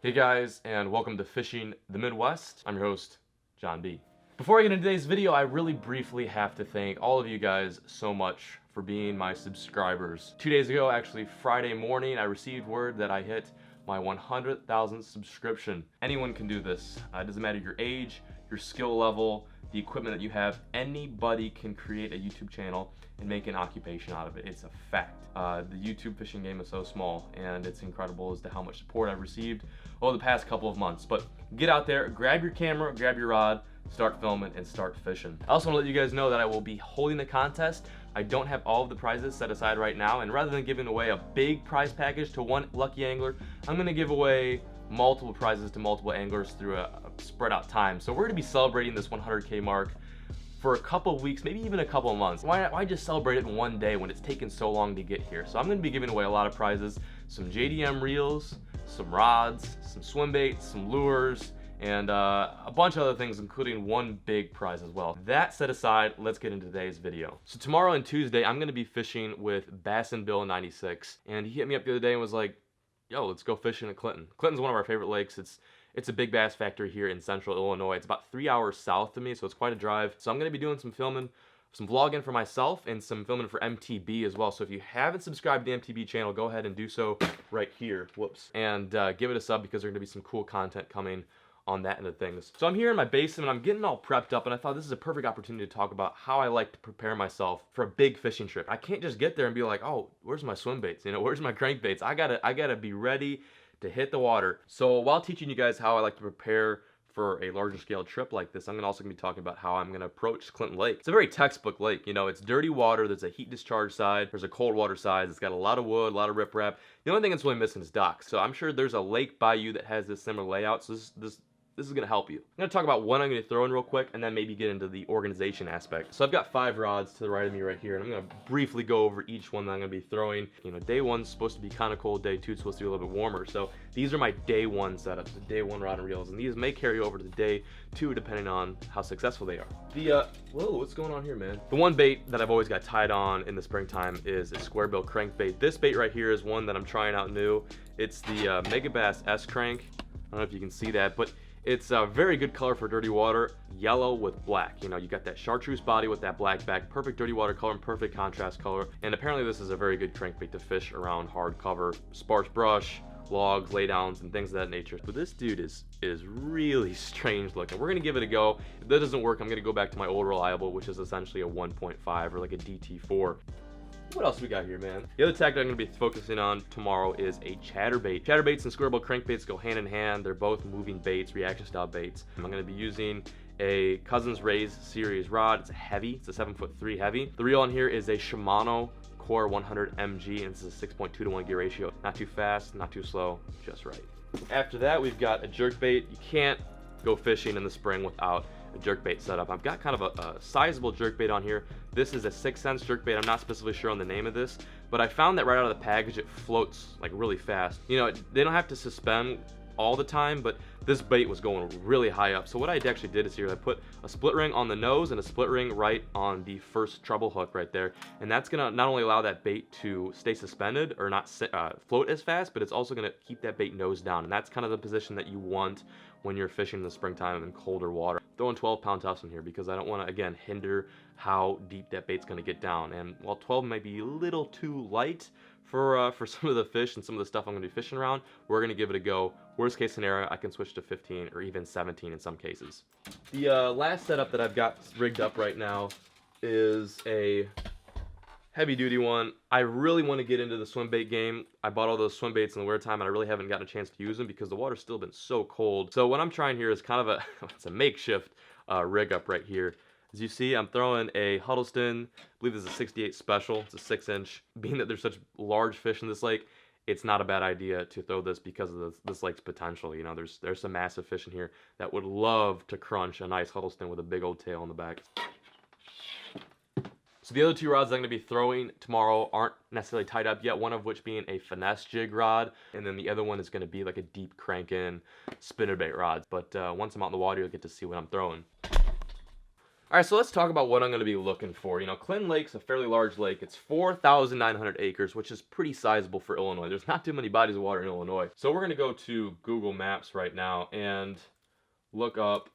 Hey guys, and welcome to Fishing the Midwest. I'm your host, John B. Before I get into today's video, I really briefly have to thank all of you guys so much for being my subscribers. 2 days ago, actually Friday morning, I received word that I hit my 100,000th subscription. Anyone can do this. It doesn't matter your age, your skill level, the equipment that you have. Anybody can create a YouTube channel and make an occupation out of it. It's a fact. The YouTube fishing game is so small, and it's incredible as to how much support I've received over the past couple of months. But get out there, grab your camera, grab your rod, start filming, and start fishing. I also want to let you guys know that I will be holding a contest. I don't have all of the prizes set aside right now, and rather than giving away a big prize package to one lucky angler, I'm going to give away multiple prizes to multiple anglers through a spread out time. So we're going to be celebrating this 100K mark for a couple of weeks, maybe even a couple of months. Why just celebrate it in one day when it's taken so long to get here? So I'm going to be giving away a lot of prizes, some JDM reels, some rods, some swim baits, some lures, and a bunch of other things, including one big prize as well. That set aside, let's get into today's video. So tomorrow and Tuesday, I'm going to be fishing with Bill 96, and he hit me up the other day and was like, yo, let's go fishing at Clinton. Clinton's one of our favorite lakes. It's a big bass factory here in central Illinois. It's about 3 hours south of me, so it's quite a drive. So I'm going to be doing some filming, some vlogging for myself, and some filming for MTB as well. So if you haven't subscribed to the MTB channel, go ahead and do so right here. Whoops. And give it a sub because there's going to be some cool content coming on that end of things. So I'm here in my basement, I'm getting all prepped up, and I thought this is a perfect opportunity to talk about how I like to prepare myself for a big fishing trip. I can't just get there and be like, oh, where's my swim baits? You know, where's my crankbaits? I gotta be ready to hit the water. So while teaching you guys how I like to prepare for a larger scale trip like this, I'm also gonna be talking about how I'm gonna approach Clinton Lake. It's a very textbook lake. You know, it's dirty water. There's a heat discharge side. There's a cold water side. It's got a lot of wood, a lot of riprap. The only thing that's really missing is docks. So I'm sure there's a lake by you that has this similar layout. So this is going to help you. I'm going to talk about what I'm going to throw in real quick, and then maybe get into the organization aspect. So I've got 5 rods to the right of me right here, and I'm going to briefly go over each one that I'm going to be throwing. You know, day 1's supposed to be kind of cold, day 2's supposed to be a little bit warmer. So these are my day 1 setups, the day 1 rod and reels, and these may carry over to the day 2 depending on how successful they are. Whoa, what's going on here, man? The one bait that I've always got tied on in the springtime is a Squarebill crankbait. This bait right here is one that I'm trying out new. It's the Mega Bass S crank. I don't know if you can see that, but it's a very good color for dirty water, yellow with black. You know, you got that chartreuse body with that black back, perfect dirty water color and perfect contrast color. And apparently this is a very good crankbait to fish around hard cover, sparse brush, logs, laydowns, and things of that nature. But this dude is really strange looking. We're gonna give it a go. If that doesn't work, I'm gonna go back to my old reliable, which is essentially a 1.5 or like a DT4. What else we got here, man? The other tactic I'm going to be focusing on tomorrow is a chatterbait. Chatterbaits and Squarebill crankbaits go hand in hand. They're both moving baits, reaction style baits. I'm going to be using a Cousin's Raze series rod. It's a heavy. It's a 7'3" heavy. The reel on here is a Shimano Core 100 MG, and this is a 6.2 to 1 gear ratio. Not too fast, not too slow, just right. After that, we've got a jerkbait. You can't go fishing in the spring without a jerkbait setup. I've got kind of a sizable jerkbait on here. This is a 6 cents jerkbait. I'm not specifically sure on the name of this, but I found that right out of the package it floats like really fast. You know, they don't have to suspend all the time, but this bait was going really high up. So what I actually did is here I put a split ring on the nose and a split ring right on the first treble hook right there, and that's gonna not only allow that bait to stay suspended or not float as fast, but it's also gonna keep that bait nose down, and that's kind of the position that you want when you're fishing in the springtime in colder water. Throwing 12-pound tufts in here because I don't want to, again, hinder how deep that bait's going to get down. And while 12 might be a little too light for some of the fish and some of the stuff I'm going to be fishing around, we're going to give it a go. Worst case scenario, I can switch to 15 or even 17 in some cases. The last setup that I've got rigged up right now is a heavy duty one. I really want to get into the swim bait game. I bought all those swim baits in the winter time and I really haven't gotten a chance to use them because the water's still been so cold. So what I'm trying here is kind of it's a makeshift rig up right here. As you see, I'm throwing a Huddleston. I believe this is a 68 special. It's a 6-inch. Being that there's such large fish in this lake, it's not a bad idea to throw this because of this lake's potential. You know, there's some massive fish in here that would love to crunch a nice Huddleston with a big old tail on the back. So the other 2 rods I'm going to be throwing tomorrow aren't necessarily tied up yet, one of which being a finesse jig rod, and then the other one is going to be like a deep crank-in spinnerbait rod. But once I'm out in the water, you'll get to see what I'm throwing. All right, so let's talk about what I'm going to be looking for. You know, Clinton Lake's a fairly large lake. It's 4,900 acres, which is pretty sizable for Illinois. There's not too many bodies of water in Illinois. So we're going to go to Google Maps right now and look up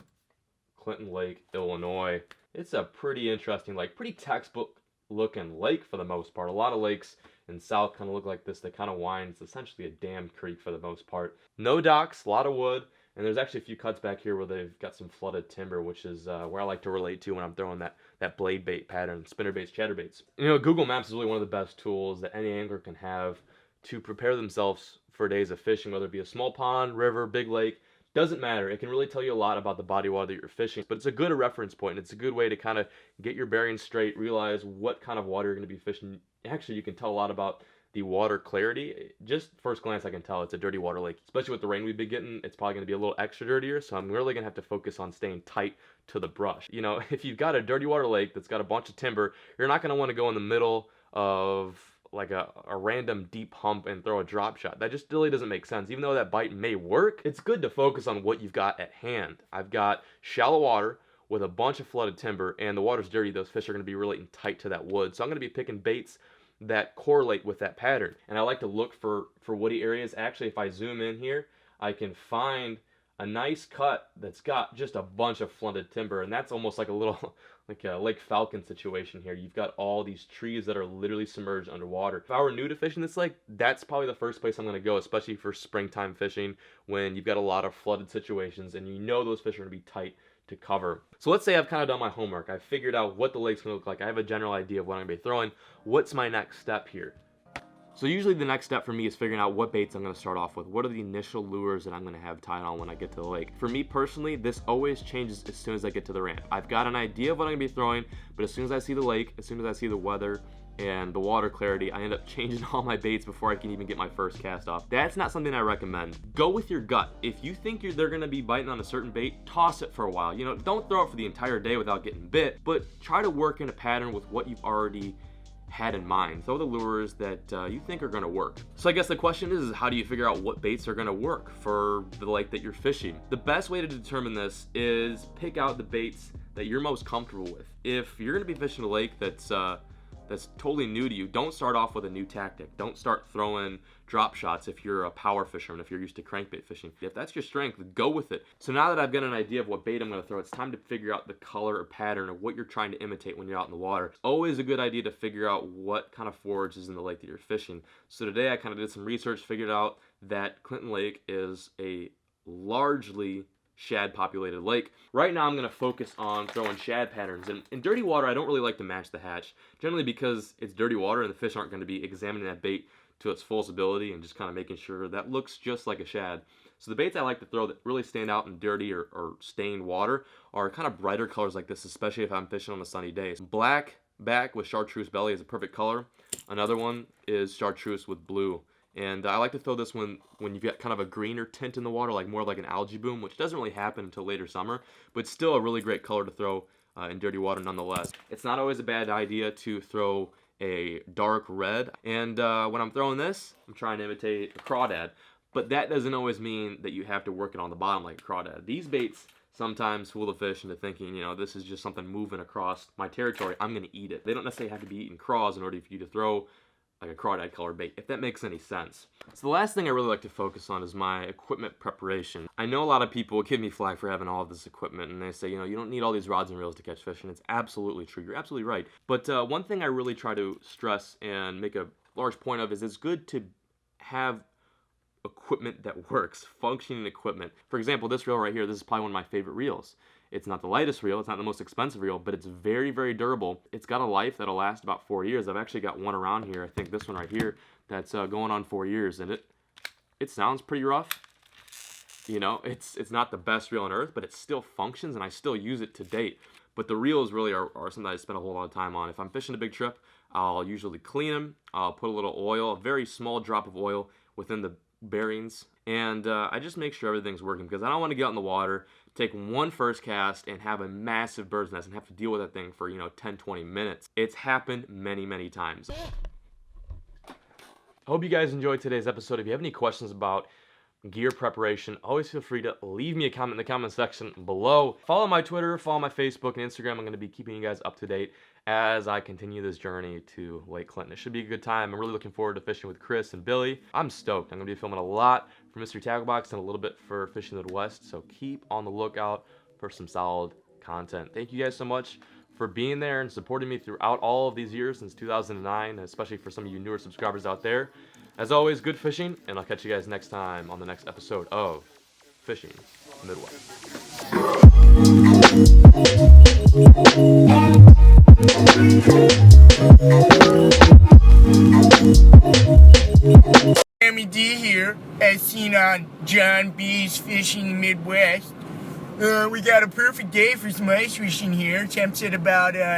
Clinton Lake, Illinois. It's a pretty interesting lake, pretty textbook looking lake for the most part. A lot of lakes in South kind of look like this. They kind of wind. It's essentially a dam creek for the most part. No docks, a lot of wood. And there's actually a few cuts back here where they've got some flooded timber, which is where I like to relate to when I'm throwing that blade bait pattern, spinnerbaits, chatterbaits. You know, Google Maps is really one of the best tools that any angler can have to prepare themselves for days of fishing, whether it be a small pond, river, big lake. Doesn't matter. It can really tell you a lot about the body of water that you're fishing, but it's a good reference point. It's a good way to kind of get your bearings straight, realize what kind of water you're going to be fishing. Actually, you can tell a lot about the water clarity. Just first glance, I can tell it's a dirty water lake. Especially with the rain we've been getting, it's probably going to be a little extra dirtier, so I'm really going to have to focus on staying tight to the brush. You know, if you've got a dirty water lake that's got a bunch of timber, you're not going to want to go in the middle of like a random deep hump and throw a drop shot. That just really doesn't make sense. Even though that bite may work, it's good to focus on what you've got at hand. I've got shallow water with a bunch of flooded timber, and the water's dirty. Those fish are going to be relating tight to that wood. So I'm going to be picking baits that correlate with that pattern. And I like to look for woody areas. Actually, if I zoom in here, I can find a nice cut that's got just a bunch of flooded timber, and that's almost like a little like a Lake Falcon situation here. You've got all these trees that are literally submerged underwater. If I were new to fishing this lake, that's probably the first place I'm going to go, especially for springtime fishing when you've got a lot of flooded situations and you know those fish are going to be tight to cover. So let's say I've kind of done my homework. I've figured out what the lake's going to look like. I have a general idea of what I'm going to be throwing. What's my next step here? So usually the next step for me is figuring out what baits I'm going to start off with. What are the initial lures that I'm going to have tied on when I get to the lake? For me personally, this always changes as soon as I get to the ramp. I've got an idea of what I'm going to be throwing, but as soon as I see the lake, as soon as I see the weather and the water clarity, I end up changing all my baits before I can even get my first cast off. That's not something I recommend. Go with your gut. If you think they're going to be biting on a certain bait, toss it for a while. You know, don't throw it for the entire day without getting bit, but try to work in a pattern with what you've already had in mind. Throw the lures that you think are going to work. So I guess the question is how do you figure out what baits are going to work for the lake that you're fishing? The best way to determine this is pick out the baits that you're most comfortable with. If you're going to be fishing a lake that's totally new to you, don't start off with a new tactic. Don't start throwing drop shots if you're a power fisherman, if you're used to crankbait fishing. If that's your strength, go with it. So now that I've got an idea of what bait I'm going to throw, it's time to figure out the color or pattern of what you're trying to imitate when you're out in the water. It's always a good idea to figure out what kind of forage is in the lake that you're fishing. So today I kind of did some research, figured out that Clinton Lake is a largely shad populated lake. Right now I'm going to focus on throwing shad patterns, and in dirty water I don't really like to match the hatch, generally because it's dirty water and the fish aren't going to be examining that bait to its fullest ability and just kind of making sure that looks just like a shad. So the baits I like to throw that really stand out in dirty or stained water are kind of brighter colors like this, especially if I'm fishing on a sunny day. Black back with chartreuse belly is a perfect color. Another one is chartreuse with blue. And I like to throw this when you've got kind of a greener tint in the water, like more like an algae bloom, which doesn't really happen until later summer, but still a really great color to throw in dirty water nonetheless. It's not always a bad idea to throw a dark red, and when I'm throwing this, I'm trying to imitate a crawdad, but that doesn't always mean that you have to work it on the bottom like a crawdad. These baits sometimes fool the fish into thinking, you know, this is just something moving across my territory, I'm going to eat it. They don't necessarily have to be eating craws in order for you to throw like a crawdad color bait, if that makes any sense. So the last thing I really like to focus on is my equipment preparation. I know a lot of people give me flack for having all of this equipment, and they say, you know, you don't need all these rods and reels to catch fish, and it's absolutely true. You're absolutely right. But one thing I really try to stress and make a large point of is it's good to have equipment that works, functioning equipment. For example, this reel right here, this is probably one of my favorite reels. It's not the lightest reel, it's not the most expensive reel, but it's very, very durable. It's got a life that'll last about 4 years. I've actually got one around here, I think this one right here, that's going on 4 years, and it sounds pretty rough. You know, it's not the best reel on earth, but it still functions, and I still use it to date. But the reels really are something I spend a whole lot of time on. If I'm fishing a big trip, I'll usually clean them. I'll put a little oil, a very small drop of oil within the bearings, and I just make sure everything's working because I don't want to get out in the water, take one first cast, and have a massive bird's nest and have to deal with that thing for, you know, 10-20 minutes. It's happened many, many times. I hope you guys enjoyed today's episode. If you have any questions about gear preparation, always feel free to leave me a comment in the comment section below. Follow my Twitter, follow my Facebook and Instagram. I'm going to be keeping you guys up to date as I continue this journey to Lake Clinton. It should be a good time. I'm really looking forward to fishing with Chris and Billy. I'm stoked. I'm going to be filming a lot for Mystery Tackle Box and a little bit for Fishing the Midwest, so keep on the lookout for some solid content. Thank you guys so much for being there and supporting me throughout all of these years since 2009, especially for some of you newer subscribers out there. As always, good fishing, and I'll catch you guys next time on the next episode of Fishing the Midwest. Jeremy D here, as seen on John B's Fishing the Midwest. We got a perfect day for some ice fishing here. Temps at about